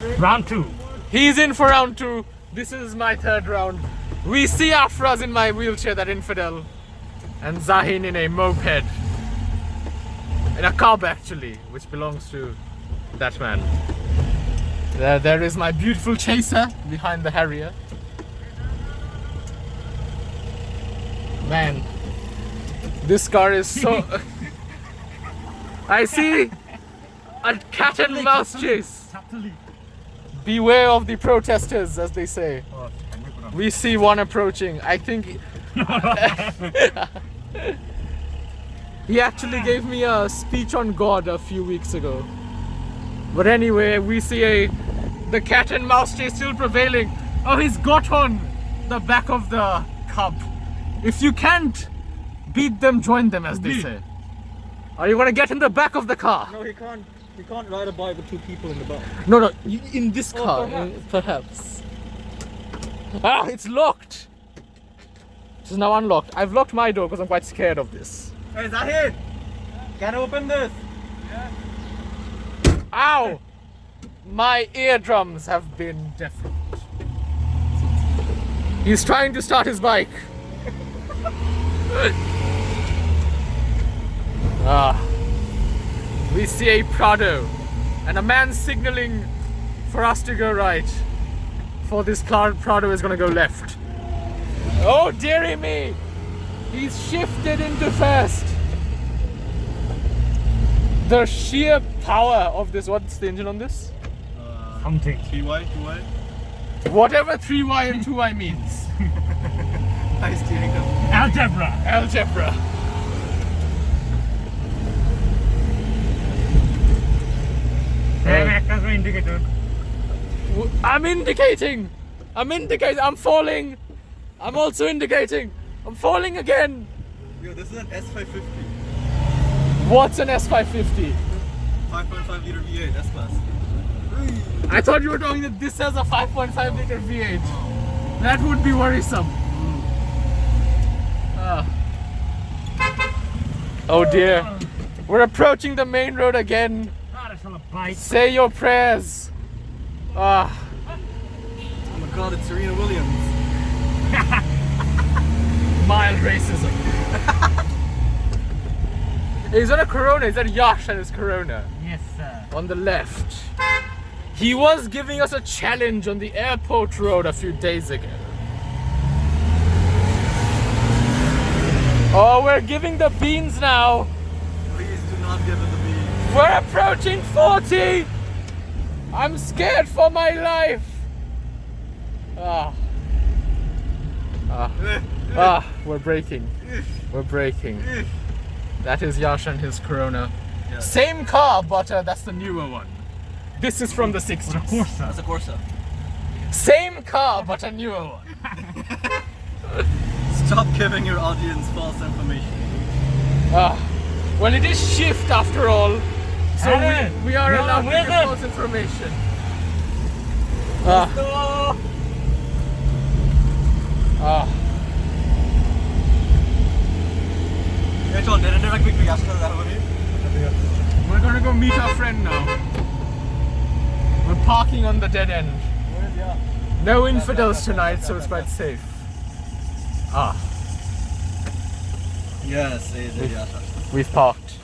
Round 2. He's in for round 2. This is my third round. We see Afraz in my wheelchair, that infidel, and Zahin in a moped. In a cab actually, which belongs to that man. There is my beautiful chaser behind the Harrier. Man, this car is so... I see a cat and mouse chase. Beware of the protesters, as they say. We see one approaching. I think he actually gave me a speech on God a few weeks ago. But anyway, we see the cat and mouse chase still prevailing. Oh, he's got on the back of the cub. If you can't beat them, join them, as they say. Are you gonna get in the back of the car? No, he can't. He can't ride a bike with 2 people in the back. No, in this car, perhaps. Ah, it's locked. It is now unlocked. I've locked my door because I'm quite scared of this. Hey, Zahid! Can I open this? Yeah. Ow! My eardrums have been deafened. He's trying to start his bike. We see a Prado and a man signaling for us to go right. For this Prado is gonna go left. Oh dearie me! He's shifted into first. The sheer power of this. What's the engine on this? Something. 3Y, 2Y. Whatever 3Y and 2Y means. Nice steering up. Algebra. Indicator. I'm indicating. I'm falling. I'm also indicating. I'm falling again. Yo, this is an S550. What's an S550? 5.5 liter V8, S-Class. I thought you were talking that this has a 5.5 liter V8. That would be worrisome. Oh dear. We're approaching the main road again. Say your prayers. Oh my god, it's Serena Williams. Mild racism. Is that a Corona? Is that Yash and his Corona? Yes, sir. On the left. He was giving us a challenge on the airport road a few days ago. Oh, we're giving the beans now. Please do not give it the beans. We're approaching 40. I'm scared for my life. We're braking. That is Yash and his Corona. Yeah. Same car, but that's the newer one. This is from the 60s. That's a Corsa. Same car, but a newer one. Stop giving your audience false information. Well, it is shift after all, so we are No, allowed to where's give it? false information. Yeah, John, direct quickly. We're gonna go meet our friend now. We're parking on the dead end. No infidels tonight, so it's quite safe. Yes, yes. We've parked.